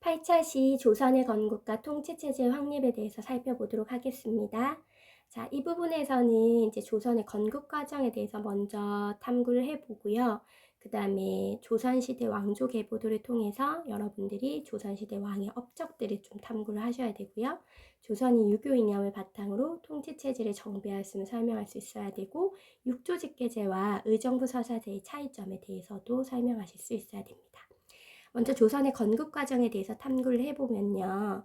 8차시 조선의 건국과 통치체제 확립에 대해서 살펴보도록 하겠습니다. 자, 이 부분에서는 이제 조선의 건국 과정에 대해서 먼저 탐구를 해보고요. 그 다음에 조선시대 왕조 계보도를 통해서 여러분들이 조선시대 왕의 업적들을 좀 탐구를 하셔야 되고요. 조선이 유교 이념을 바탕으로 통치체제를 정비하였음을 설명할 수 있어야 되고, 육조직계제와 의정부 서사제의 차이점에 대해서도 설명하실 수 있어야 됩니다. 먼저 조선의 건국 과정에 대해서 탐구를 해보면요.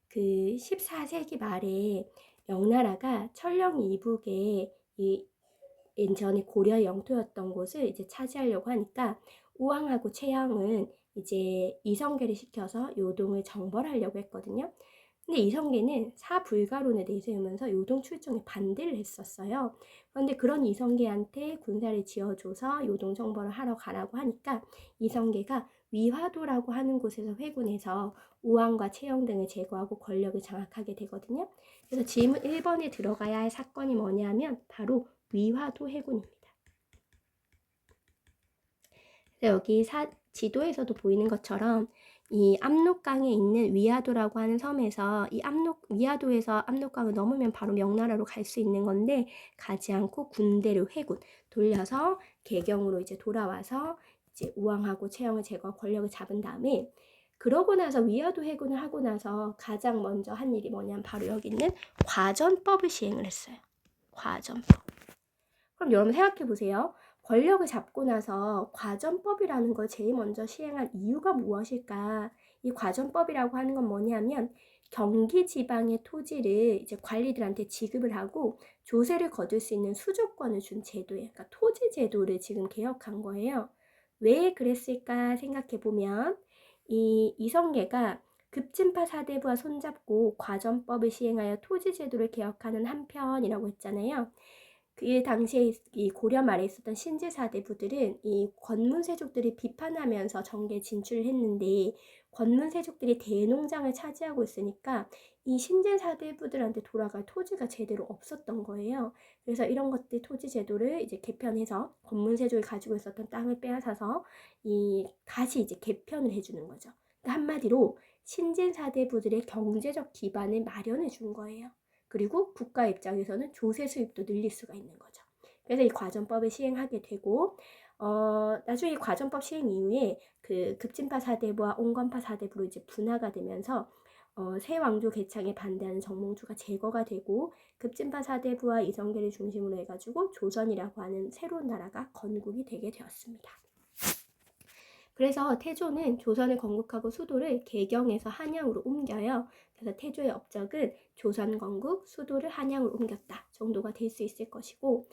그 14세기 말에 명나라가 천령 이북에 이 예전에 고려의 영토였던 곳을 이제 차지하려고 하니까 우왕하고 최양은 이제 이성계를 시켜서 요동을 정벌하려고 했거든요. 근데 이성계는 사불가론을 내세우면서 요동 출정에 반대를 했었어요. 그런데 그런 이성계한테 군사를 지어줘서 요동 정벌을 하러 가라고 하니까 이성계가 위화도라고 하는 곳에서 회군해서 우왕과 최영 등을 제거하고 권력을 장악하게 되거든요. 그래서 질문 1번에 들어가야 할 사건이 뭐냐면 바로 위화도 해군입니다. 그래서 여기 지도에서도 보이는 것처럼 이 압록강에 있는 위화도라고 하는 섬에서 이 위화도에서 압록강을 넘으면 바로 명나라로 갈 수 있는 건데 가지 않고 군대를 회군 돌려서 개경으로 이제 돌아와서 이제 우왕하고 최영을 제거하고 권력을 잡은 다음에 그러고 나서 위화도 회군을 하고 나서 가장 먼저 한 일이 뭐냐면 바로 여기 있는 과전법을 시행을 했어요. 과전법. 그럼 여러분 생각해 보세요. 권력을 잡고 나서 과전법이라는 걸 제일 먼저 시행한 이유가 무엇일까? 이 과전법이라고 하는 건 뭐냐면 경기 지방의 토지를 이제 관리들한테 지급을 하고 조세를 거둘 수 있는 수조권을 준 제도예요. 그러니까 토지 제도를 지금 개혁한 거예요. 왜 그랬을까 생각해 보면 이 이성계가 급진파 사대부와 손잡고 과전법을 시행하여 토지 제도를 개혁하는 한편이라고 했잖아요. 그 당시에 이 고려 말에 있었던 신제 사대부들은 이 권문세족들이 비판하면서 정계에 진출을 했는데 권문세족들이 대농장을 차지하고 있으니까 이 신제 사대부들한테 돌아갈 토지가 제대로 없었던 거예요. 그래서 이런 것들 토지 제도를 이제 개편해서 권문세족이 가지고 있었던 땅을 빼앗아서 다시 이제 개편을 해주는 거죠. 그러니까 한마디로 신제 사대부들의 경제적 기반을 마련해 준 거예요. 그리고 국가 입장에서는 조세 수입도 늘릴 수가 있는 거죠. 그래서 이 과전법을 시행하게 되고 나중에 이 과전법 시행 이후에 그 급진파 사대부와 온건파 사대부로 이제 분화가 되면서 새 왕조 개창에 반대하는 정몽주가 제거가 되고 급진파 사대부와 이성계를 중심으로 해가지고 조선이라고 하는 새로운 나라가 건국이 되게 되었습니다. 그래서 태조는 조선을 건국하고 수도를 개경에서 한양으로 옮겨요. 그래서 태조의 업적은 조선 건국, 수도를 한양으로 옮겼다 정도가 될 수 있을 것이고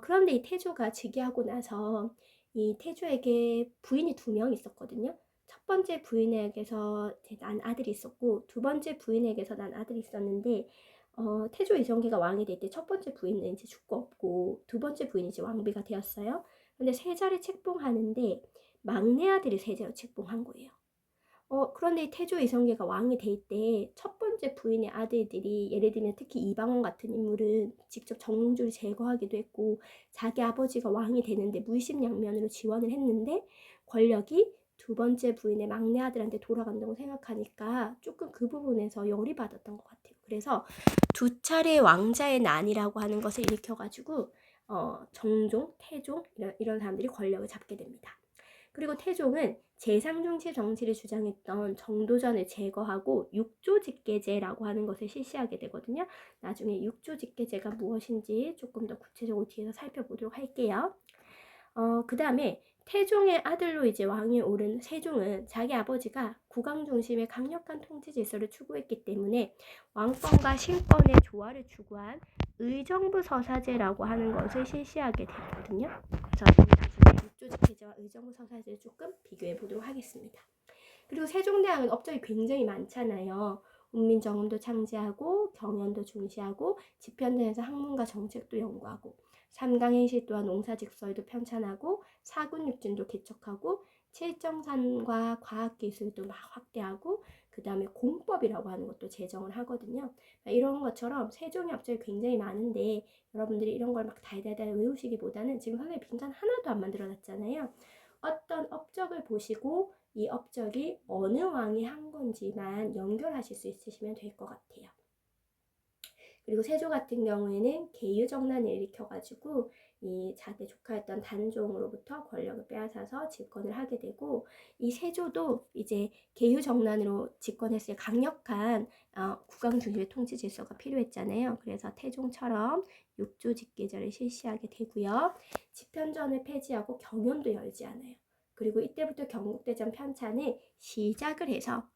그런데 이 태조가 즉위하고 나서 이 태조에게 부인이 2명 있었거든요. 첫 번째 부인에게서 난 아들이 있었고 두 번째 부인에게서 난 아들이 있었는데 태조 이성계가 왕이 될 때 첫 번째 부인은 이제 죽고 없고 두 번째 부인이 이제 왕비가 되었어요. 근데 세자를 책봉하는데 막내 아들이 세자로 책봉한 거예요. 그런데 태조 이성계가 왕이 될 때 첫 번째 부인의 아들들이 예를 들면 특히 이방원 같은 인물은 직접 정몽주를 제거하기도 했고 자기 아버지가 왕이 되는데 물심양면으로 지원을 했는데 권력이 두 번째 부인의 막내 아들한테 돌아간다고 생각하니까 조금 그 부분에서 열이 받았던 것 같아요. 그래서 2차례 왕자의 난이라고 하는 것을 일으켜가지고 정종, 태종 이런 사람들이 권력을 잡게 됩니다. 그리고 태종은 재상중시 정치를 주장했던 정도전을 제거하고 육조직계제라고 하는 것을 실시하게 되거든요. 나중에 육조직계제가 무엇인지 조금 더 구체적으로 뒤에서 살펴보도록 할게요. 그 다음에 태종의 아들로 이제 왕에 오른 세종은 자기 아버지가 국왕 중심의 강력한 통치 질서를 추구했기 때문에 왕권과 신권의 조화를 추구한 의정부 서사제라고 하는 것을 실시하게 되거든요. 그래서 우리 나중에 육조직계제와 의정부 서사제를 조금 비교해 보도록 하겠습니다. 그리고 세종대왕은 업적이 굉장히 많잖아요. 운민정음도 창제하고 경연도 중시하고 집현전에서 학문과 정책도 연구하고 삼강행시 또한 농사직설도 편찬하고 사군육진도 개척하고 칠정산과 과학기술도 막 확대하고 그 다음에 공법이라고 하는 것도 제정을 하거든요. 이런 것처럼 세종의 업적이 굉장히 많은데 여러분들이 이런 걸 막 달달달 외우시기보다는 지금 선생님 빈칸 하나도 안 만들어놨잖아요. 어떤 업적을 보시고 이 업적이 어느 왕이 한 건지만 연결하실 수 있으시면 될 것 같아요. 그리고 세조 같은 경우에는 계유정난을 일으켜가지고 이 자기 조카였던 단종으로부터 권력을 빼앗아서 집권을 하게 되고, 이 세조도 이제 계유정난으로 집권했을 강력한 국왕 중심의 통치 질서가 필요했잖아요. 그래서 태종처럼 육조 직계제를 실시하게 되고요. 집현전을 폐지하고 경연도 열지 않아요. 그리고 이때부터 경국대전 편찬을 시작을 해서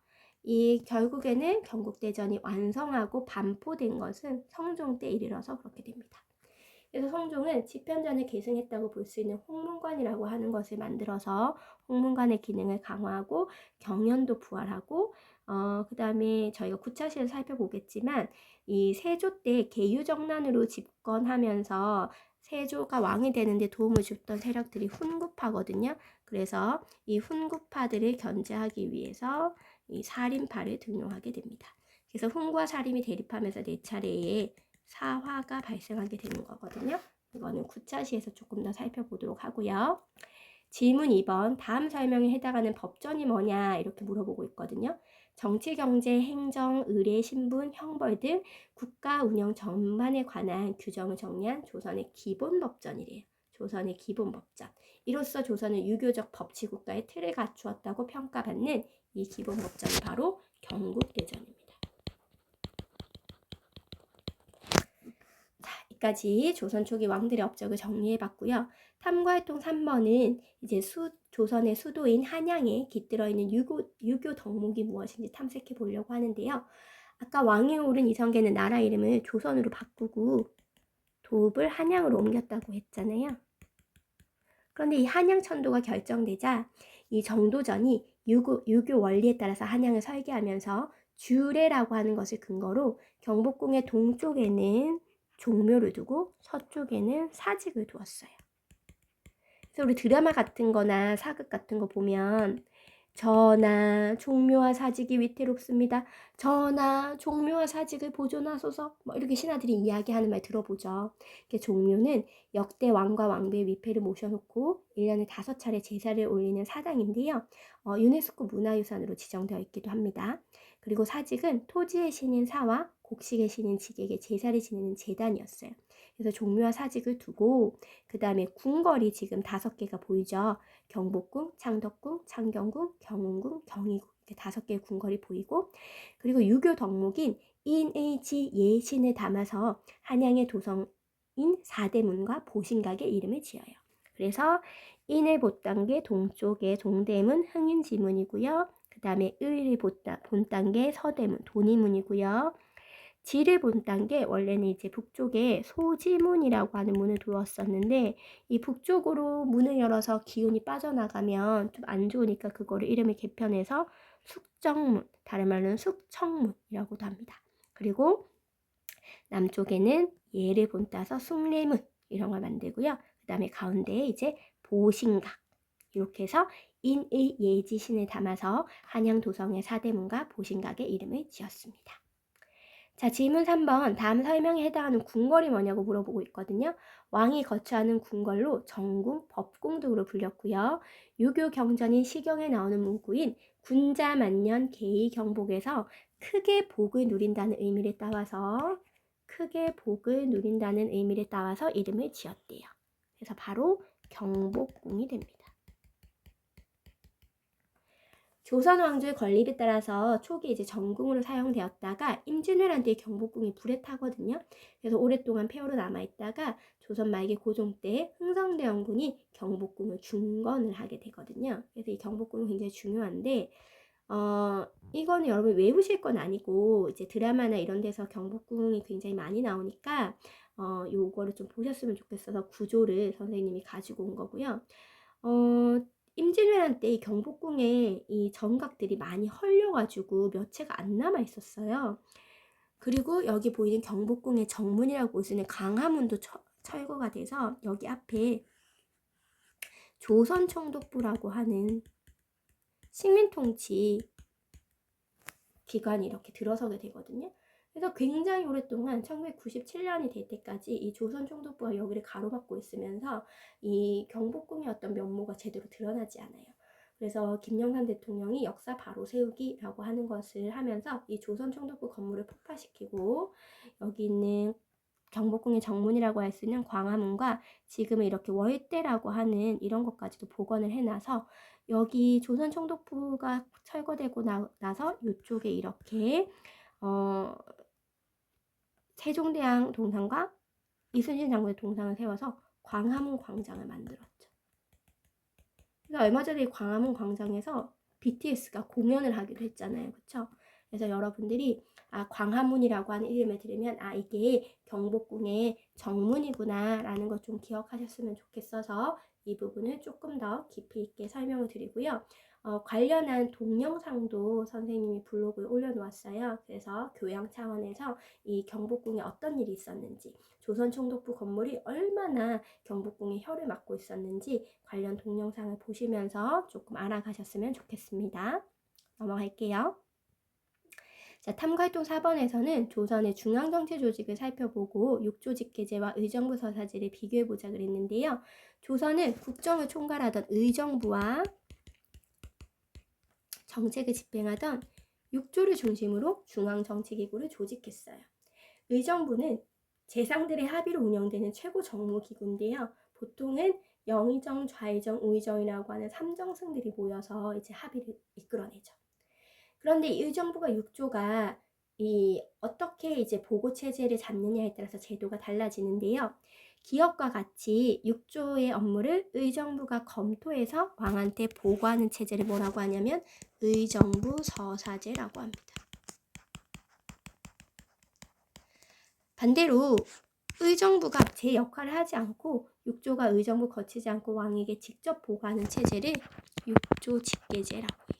이 결국에는 경국대전이 완성하고 반포된 것은 성종 때 이르러서 그렇게 됩니다. 그래서 성종은 집현전을 계승했다고 볼 수 있는 홍문관이라고 하는 것을 만들어서 홍문관의 기능을 강화하고 경연도 부활하고, 그 다음에 저희가 구차시를 살펴보겠지만 이 세조 때 계유정난으로 집권하면서 세조가 왕이 되는데 도움을 줬던 세력들이 훈구파거든요. 그래서 이 훈구파들을 견제하기 위해서 이 살인파를 등용하게 됩니다. 그래서 훈과 살인이 대립하면서 네 차례의 사화가 발생하게 되는 거거든요. 이거는 구차시에서 조금 더 살펴보도록 하고요. 질문 2번, 다음 설명에 해당하는 법전이 뭐냐 이렇게 물어보고 있거든요. 정치, 경제, 행정, 의례, 신분, 형벌 등 국가 운영 전반에 관한 규정을 정리한 조선의 기본 법전이래요. 조선의 기본 법전. 이로써 조선은 유교적 법치 국가의 틀을 갖추었다고 평가받는 이 기본 법전이 바로 경국대전입니다. 자, 여기까지 조선 초기 왕들의 업적을 정리해봤고요. 탐구활동 3번은 이제 조선의 수도인 한양에 깃들어 있는 유교 덕목이 무엇인지 탐색해 보려고 하는데요. 아까 왕위에 오른 이성계는 나라 이름을 조선으로 바꾸고 도읍을 한양으로 옮겼다고 했잖아요. 그런데 이 한양 천도가 결정되자 이 정도전이 유교 원리에 따라서 한양을 설계하면서 주례라고 하는 것을 근거로 경복궁의 동쪽에는 종묘를 두고 서쪽에는 사직을 두었어요. 그래서 우리 드라마 같은 거나 사극 같은 거 보면 전하 종묘와 사직이 위태롭습니다. 전하 종묘와 사직을 보존하소서, 뭐 이렇게 신하들이 이야기하는 말 들어보죠. 종묘는 역대 왕과 왕비의 위패를 모셔놓고 1년에 5차례 제사를 올리는 사당인데요. 유네스코 문화유산으로 지정되어 있기도 합니다. 그리고 사직은 토지의 신인 사와 곡식의 신인 직에게 제사를 지내는 제단이었어요. 그래서 종묘와 사직을 두고 그 다음에 궁궐이 지금 5개가 보이죠. 경복궁, 창덕궁, 창경궁, 경운궁, 경희궁, 이렇게 5개의 궁궐이 보이고, 그리고 유교 덕목인 인의지 예신을 담아서 한양의 도성인 사대문과 보신각의 이름을 지어요. 그래서 인의 본단계 동쪽의 동대문 흥인지문이고요. 그 다음에 의리 본단계 서대문 돈이문이고요. 지를 본단 게 원래는 이제 북쪽에 소지문이라고 하는 문을 두었었는데, 이 북쪽으로 문을 열어서 기운이 빠져나가면 좀 안 좋으니까 그거를 이름을 개편해서 숙정문, 다른 말로는 숙청문이라고도 합니다. 그리고 남쪽에는 예를 본따서 숭례문 이런 걸 만들고요. 그 다음에 가운데에 이제 보신각, 이렇게 해서 인의 예지신을 담아서 한양 도성의 사대문과 보신각의 이름을 지었습니다. 자, 질문 3번, 다음 설명에 해당하는 궁궐이 뭐냐고 물어보고 있거든요. 왕이 거처하는 궁궐로 정궁, 법궁 등으로 불렸고요. 유교 경전인 시경에 나오는 문구인 군자만년 계의경복에서 크게 복을 누린다는 의미를 따와서 이름을 지었대요. 그래서 바로 경복궁이 됩니다. 조선 왕조의 건립에 따라서 초기 이제 정궁으로 사용되었다가 임진왜란 때 경복궁이 불에 타거든요. 그래서 오랫동안 폐허로 남아있다가 조선 말기 고종 때 흥성대원군이 경복궁을 중건을 하게 되거든요. 그래서 이 경복궁이 굉장히 중요한데, 이거는 여러분 외우실 건 아니고 이제 드라마나 이런 데서 경복궁이 굉장히 많이 나오니까 요거를 좀 보셨으면 좋겠어서 구조를 선생님이 가지고 온 거고요. 임진왜란 때 이 경복궁에 이 정각들이 많이 헐려가지고 몇 채가 안 남아 있었어요. 그리고 여기 보이는 경복궁의 정문이라고 볼 수 있는 강화문도 철거가 돼서 여기 앞에 조선총독부라고 하는 식민통치 기관이 이렇게 들어서게 되거든요. 그래서 굉장히 오랫동안 1997년이 될 때까지 이 조선총독부가 여기를 가로막고 있으면서 이 경복궁의 어떤 면모가 제대로 드러나지 않아요. 그래서 김영삼 대통령이 역사 바로 세우기라고 하는 것을 하면서 이 조선총독부 건물을 폭파시키고 여기 있는 경복궁의 정문이라고 할 수 있는 광화문과 지금은 이렇게 월대라고 하는 이런 것까지도 복원을 해놔서 여기 조선총독부가 철거되고 나서 이쪽에 이렇게 세종대왕 동상과 이순신 장군의 동상을 세워서 광화문 광장을 만들었죠. 그래서 얼마 전에 광화문 광장에서 BTS가 공연을 하기도 했잖아요. 그쵸? 그래서 여러분들이 광화문이라고 하는 이름을 들으면 이게 경복궁의 정문이구나 라는 것 좀 기억하셨으면 좋겠어서 이 부분을 조금 더 깊이 있게 설명을 드리고요. 관련한 동영상도 선생님이 블로그에 올려놓았어요. 그래서 교양 차원에서 이 경복궁에 어떤 일이 있었는지, 조선총독부 건물이 얼마나 경복궁의 혀를 맡고 있었는지 관련 동영상을 보시면서 조금 알아가셨으면 좋겠습니다. 넘어갈게요. 자, 탐구활동 4번에서는 조선의 중앙정치 조직을 살펴보고 육조직계제와 의정부 서사제를 비교해보자 그랬는데요. 조선은 국정을 총괄하던 의정부와 정책을 집행하던 육조를 중심으로 중앙정치기구를 조직했어요. 의정부는 재상들의 합의로 운영되는 최고 정무기구인데요. 보통은 영의정, 좌의정, 우의정이라고 하는 3정승들이 모여서 이제 합의를 이끌어내죠. 그런데 이 의정부가 육조가 어떻게 이제 보고 체제를 잡느냐에 따라서 제도가 달라지는데요. 기업과 같이 육조의 업무를 의정부가 검토해서 왕한테 보고하는 체제를 뭐라고 하냐면 의정부 서사제라고 합니다. 반대로 의정부가 제 역할을 하지 않고 육조가 의정부 거치지 않고 왕에게 직접 보고하는 체제를 육조직계제라고 해요.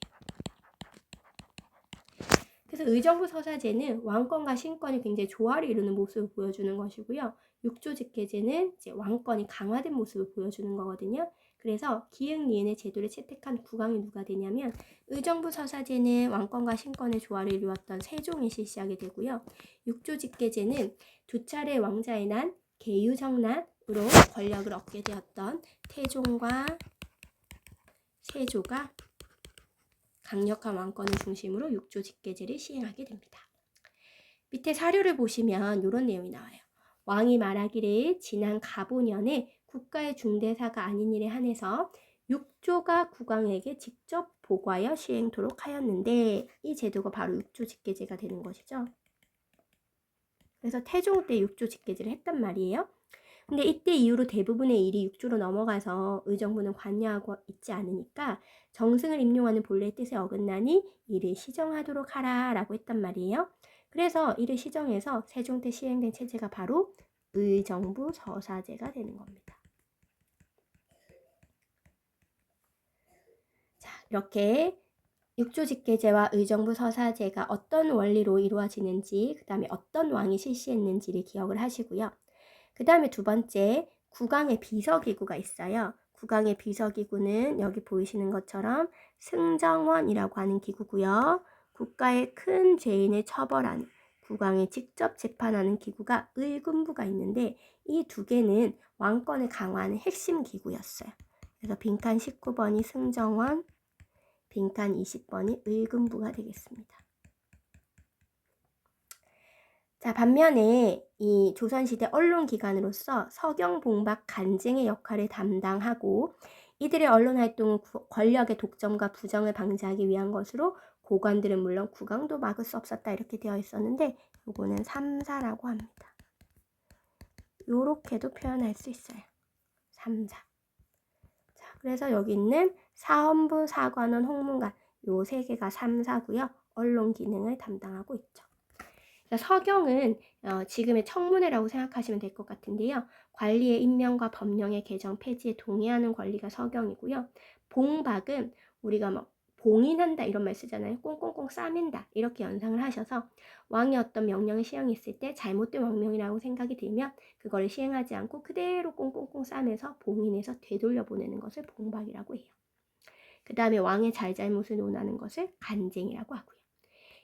그래서 의정부 서사제는 왕권과 신권이 굉장히 조화를 이루는 모습을 보여주는 것이고요. 육조직계제는 이제 왕권이 강화된 모습을 보여주는 거거든요. 그래서 기흥, 니은의 제도를 채택한 국왕이 누가 되냐면 의정부 서사제는 왕권과 신권의 조화를 이루었던 세종이 실시하게 되고요. 육조직계제는 두 차례 왕자의 난, 계유정난으로 권력을 얻게 되었던 태종과 세조가 강력한 왕권을 중심으로 육조직계제를 시행하게 됩니다. 밑에 사료를 보시면 이런 내용이 나와요. 왕이 말하기를 지난 갑오년에 국가의 중대사가 아닌 일에 한해서 육조가 국왕에게 직접 보고하여 시행토록 하였는데 이 제도가 바로 육조직계제가 되는 것이죠. 그래서 태종 때 육조직계제를 했단 말이에요. 근데 이때 이후로 대부분의 일이 육조로 넘어가서 의정부는 관여하고 있지 않으니까 정승을 임용하는 본래의 뜻에 어긋나니 이를 시정하도록 하라 라고 했단 말이에요. 그래서 이를 시정해서 세종 때 시행된 체제가 바로 의정부 서사제가 되는 겁니다. 자, 이렇게 육조직계제와 의정부 서사제가 어떤 원리로 이루어지는지, 그 다음에 어떤 왕이 실시했는지를 기억을 하시고요. 그 다음에 두 번째, 국왕의 비서기구가 있어요. 국왕의 비서기구는 여기 보이시는 것처럼 승정원이라고 하는 기구고요. 국가의 큰 죄인을 처벌하는, 국왕이 직접 재판하는 기구가 의금부가 있는데 이 두 개는 왕권을 강화하는 핵심 기구였어요. 그래서 빈칸 19번이 승정원, 빈칸 20번이 의금부가 되겠습니다. 자, 반면에 이 조선시대 언론기관으로서 서경봉박 간쟁의 역할을 담당하고 이들의 언론활동은 권력의 독점과 부정을 방지하기 위한 것으로 고관들은 물론 국왕도 막을 수 없었다 이렇게 되어 있었는데 요거는 3사라고 합니다. 요렇게도 표현할 수 있어요. 3사. 자, 그래서 여기 있는 사헌부, 사관원, 홍문관 요 세 개가 3사고요. 언론 기능을 담당하고 있죠. 서경은 지금의 청문회라고 생각하시면 될 것 같은데요. 관리의 임명과 법령의 개정, 폐지에 동의하는 권리가 서경이고요. 봉박은 우리가 봉인한다 이런 말 쓰잖아요. 꽁꽁꽁 싸맨다 이렇게 연상을 하셔서 왕이 어떤 명령을 시행했을 때 잘못된 왕명이라고 생각이 들면 그걸 시행하지 않고 그대로 꽁꽁꽁 싸매서 봉인해서 되돌려 보내는 것을 봉박이라고 해요. 그 다음에 왕의 잘잘못을 논하는 것을 간쟁이라고 하고요.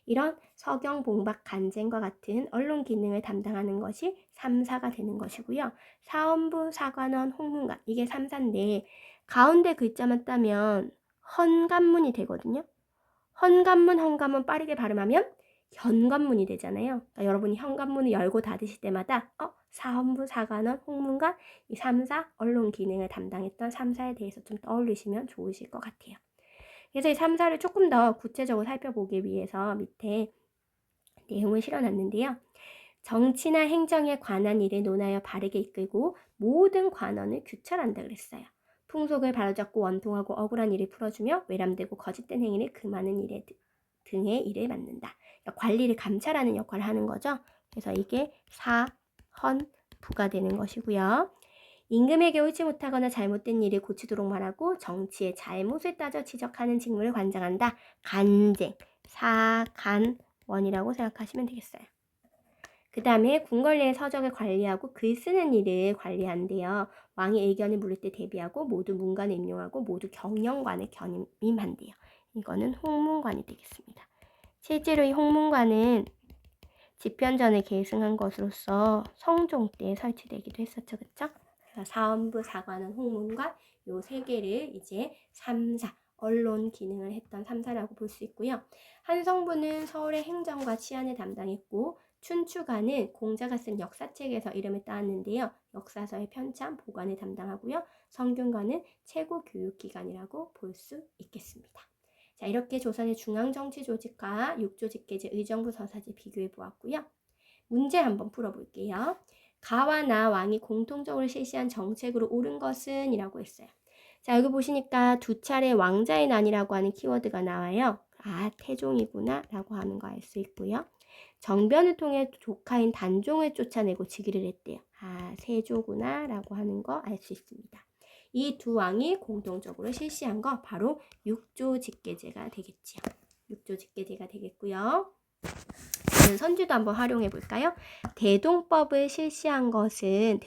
이런 서경, 봉박, 간쟁과 같은 언론 기능을 담당하는 것이 3사가 되는 것이고요. 사헌부, 사관원, 홍문관 이게 3사인데 가운데 글자만 따면 헌관문이 되거든요. 헌관문 빠르게 발음하면 현관문이 되잖아요. 그러니까 여러분이 현관문을 열고 닫으실 때마다 사헌부, 사관원, 홍문관 이 3사 언론 기능을 담당했던 3사에 대해서 좀 떠올리시면 좋으실 것 같아요. 그래서 이 3사를 조금 더 구체적으로 살펴보기 위해서 밑에 내용을 실어놨는데요. 정치나 행정에 관한 일을 논하여 바르게 이끌고 모든 관원을 규찰한다 그랬어요. 풍속을 바로잡고 원통하고 억울한 일을 풀어주며 외람되고 거짓된 행위를 금하는 일에 등의 일을 맡는다. 그러니까 관리를 감찰하는 역할을 하는 거죠. 그래서 이게 사헌부가 되는 것이고요. 임금에게 옳지 못하거나 잘못된 일을 고치도록 말하고 정치의 잘못을 따져 지적하는 직무를 관장한다. 간쟁, 사간원이라고 생각하시면 되겠어요. 그 다음에 궁궐내의 서적을 관리하고 글 쓰는 일을 관리한대요. 왕이 의견을 물을 때 대비하고 모두 문관을 임용하고 모두 경영관을 견임한대요. 이거는 홍문관이 되겠습니다. 실제로 이 홍문관은 집현전을 계승한 것으로서 성종 때 설치되기도 했었죠. 그쵸? 사헌부, 사관원, 홍문관 요 세 개를 이제 3사 언론 기능을 했던 3사라고 볼 수 있고요. 한성부는 서울의 행정과 치안을 담당했고 춘추관은 공자가 쓴 역사책에서 이름을 따왔는데요. 역사서의 편찬, 보관을 담당하고요. 성균관은 최고 교육기관이라고 볼 수 있겠습니다. 자, 이렇게 조선의 중앙정치조직과 육조직계제 의정부 서사지 비교해 보았고요. 문제 한번 풀어볼게요. 가와 나 왕이 공통적으로 실시한 정책으로 옳은 것은? 이라고 했어요. 자, 여기 보시니까 두 차례 왕자의 난이라고 하는 키워드가 나와요. 아, 태종이구나 라고 하는 거 알 수 있고요. 정변을 통해 조카인 단종을 쫓아내고 즉위를 했대요. 아, 세조구나 라고 하는 거 알 수 있습니다. 이 두 왕이 공통적으로 실시한 거 바로 육조직계제가 되겠지요. 육조직계제가 되겠고요. 선지도 한번 활용해 볼까요? 대동법을 실시한 것은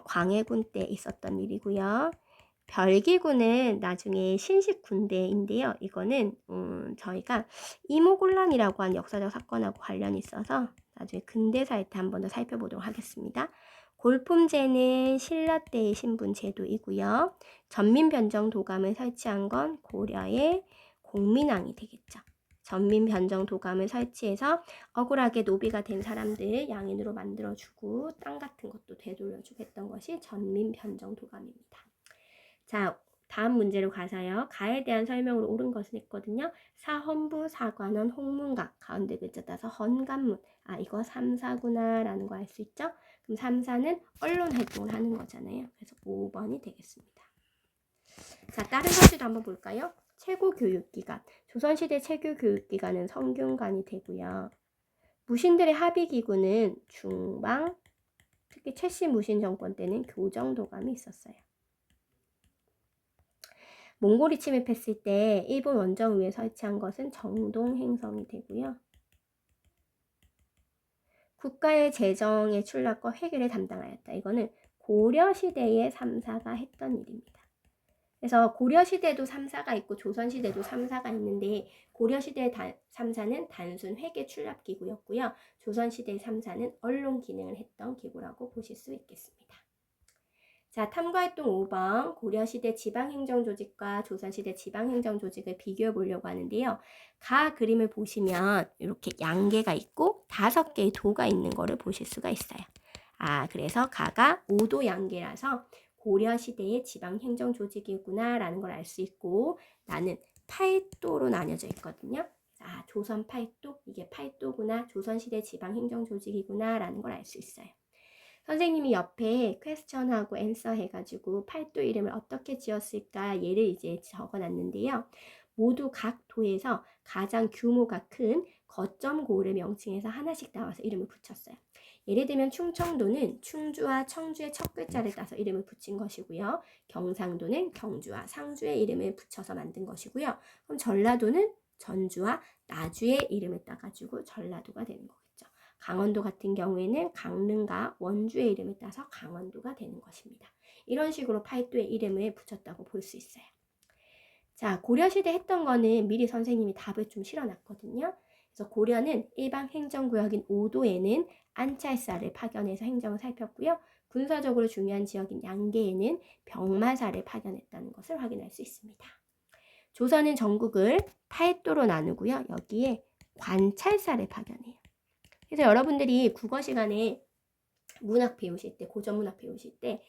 광해군 때 있었던 일이고요. 별기군은 나중에 신식군대인데요. 이거는 저희가 이모곤란이라고 하는 역사적 사건하고 관련이 있어서 나중에 근대사일 때 한 번 더 살펴보도록 하겠습니다. 골품제는 신라 때의 신분 제도이고요. 전민변정도감을 설치한 건 고려의 공민왕이 되겠죠. 전민변정도감을 설치해서 억울하게 노비가 된 사람들 양인으로 만들어주고 땅 같은 것도 되돌려주고 했던 것이 전민변정도감입니다. 자, 다음 문제로 가서요. 가에 대한 설명으로 옳은 것은 있거든요. 사헌부, 사관원, 홍문관 가운데 글자 따서 헌관문. 아, 이거 3사구나 라는 거 알 수 있죠? 그럼 3사는 언론 활동을 하는 거잖아요. 그래서 5번이 되겠습니다. 자, 다른 선지도 한번 볼까요? 최고교육기관. 조선시대 최고교육기관은 성균관이 되고요. 무신들의 합의기구는 중방, 특히 최씨 무신 정권 때는 교정도감이 있었어요. 몽골이 침입했을 때 일본 원정 위에 설치한 것은 정동행성이 되고요. 국가의 재정의 출납과 회계를 담당하였다. 이거는 고려시대의 3사가 했던 일입니다. 그래서 고려시대도 3사가 있고 조선시대도 3사가 있는데 고려시대의 3사는 단순 회계 출납기구였고요. 조선시대의 3사는 언론 기능을 했던 기구라고 보실 수 있겠습니다. 자, 탐구활동 5번 고려시대 지방행정조직과 조선시대 지방행정조직을 비교해 보려고 하는데요. 가 그림을 보시면 이렇게 양계가 있고 5개의 도가 있는 거를 보실 수가 있어요. 아, 그래서 가가 5도 양계라서 고려시대의 지방행정조직이구나 라는 걸 알 수 있고 나는 8도로 나뉘어져 있거든요. 아, 조선 8도, 이게 8도구나, 조선시대 지방행정조직이구나 라는 걸 알 수 있어요. 선생님이 옆에 퀘스천하고 앤서 해가지고 8도 이름을 어떻게 지었을까 예를 이제 적어놨는데요. 모두 각 도에서 가장 규모가 큰 거점 고을을 명칭해서 하나씩 나와서 이름을 붙였어요. 예를 들면 충청도는 충주와 청주의 첫 글자를 따서 이름을 붙인 것이고요. 경상도는 경주와 상주의 이름을 붙여서 만든 것이고요. 그럼 전라도는 전주와 나주의 이름을 따가지고 전라도가 되는 거겠죠. 강원도 같은 경우에는 강릉과 원주의 이름을 따서 강원도가 되는 것입니다. 이런 식으로 8도의 이름을 붙였다고 볼 수 있어요. 자, 고려시대 했던 거는 미리 선생님이 답을 좀 실어놨거든요. 그래서 고려는 일방 행정구역인 5도에는 안찰사를 파견해서 행정을 살폈고요. 군사적으로 중요한 지역인 양계에는 병마사를 파견했다는 것을 확인할 수 있습니다. 조선은 전국을 8도로 나누고요. 여기에 관찰사를 파견해요. 그래서 여러분들이 국어 시간에 문학 배우실 때, 고전 문학 배우실 때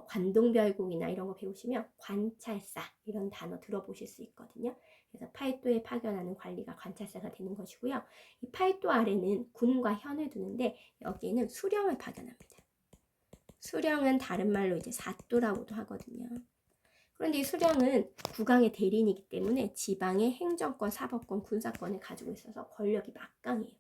관동별곡이나 이런 거 배우시면 관찰사 이런 단어 들어보실 수 있거든요. 그래서 8도에 파견하는 관리가 관찰사가 되는 것이고요. 이 8도 아래는 군과 현을 두는데 여기에는 수령을 파견합니다. 수령은 다른 말로 이제 사도라고도 하거든요. 그런데 이 수령은 국왕의 대리인이기 때문에 지방의 행정권, 사법권, 군사권을 가지고 있어서 권력이 막강해요.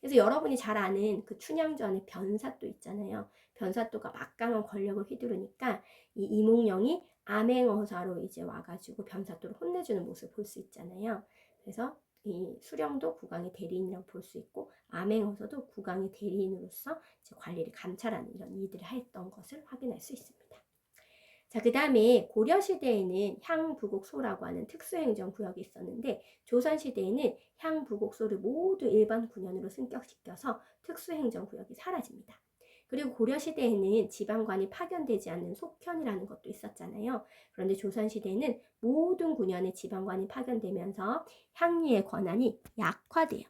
그래서 여러분이 잘 아는 그 춘향전의 변사또 있잖아요. 변사또가 막강한 권력을 휘두르니까 이 이몽룡이 암행어사로 이제 와가지고 변사또를 혼내주는 모습을 볼 수 있잖아요. 그래서 이 수령도 국왕의 대리인이라고 볼 수 있고 암행어사도 국왕의 대리인으로서 이제 관리를 감찰하는 이런 일들을 했던 것을 확인할 수 있습니다. 자, 그 다음에 고려시대에는 향부곡소라고 하는 특수행정구역이 있었는데 조선시대에는 향부곡소를 모두 일반 군현으로 승격시켜서 특수행정구역이 사라집니다. 그리고 고려시대에는 지방관이 파견되지 않는 속현이라는 것도 있었잖아요. 그런데 조선시대에는 모든 군현에 지방관이 파견되면서 향리의 권한이 약화돼요.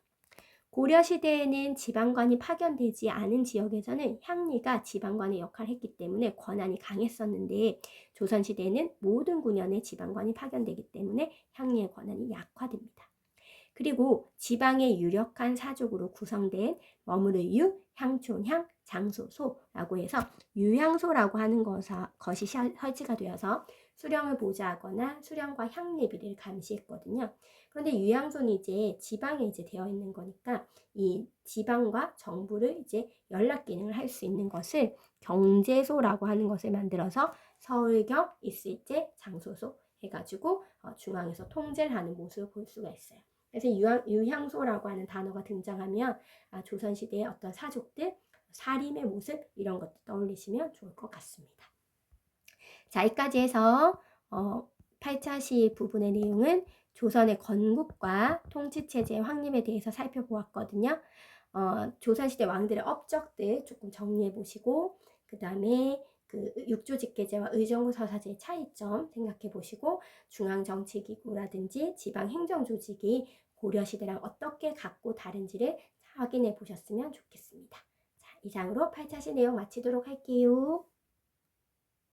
고려시대에는 지방관이 파견되지 않은 지역에서는 향리가 지방관의 역할을 했기 때문에 권한이 강했었는데 조선시대에는 모든 군현에 지방관이 파견되기 때문에 향리의 권한이 약화됩니다. 그리고 지방의 유력한 사족으로 구성된 머무를 유, 향촌향, 장소소라고 해서 유향소라고 하는 것이 설치가 되어서 수령을 보좌하거나 수령과 향례비를 감시했거든요. 그런데 유향소는 이제 지방에 이제 되어 있는 거니까 이 지방과 정부를 이제 연락 기능을 할 수 있는 것을 경제소라고 하는 것을 만들어서 서울경, 이슬제, 장소소 해가지고 중앙에서 통제를 하는 모습을 볼 수가 있어요. 그래서 유향소라고 하는 단어가 등장하면 조선시대의 어떤 사족들, 사림의 모습 이런 것도 떠올리시면 좋을 것 같습니다. 자, 여기까지 해서 8차시 부분의 내용은 조선의 건국과 통치체제의 확립에 대해서 살펴보았거든요. 조선시대 왕들의 업적들 조금 정리해 보시고 그 다음에 그 육조직계제와 의정부서사제의 차이점 생각해 보시고 중앙정치기구라든지 지방행정조직이 고려시대랑 어떻게 같고 다른지를 확인해 보셨으면 좋겠습니다. 자, 이상으로 8차시 내용 마치도록 할게요.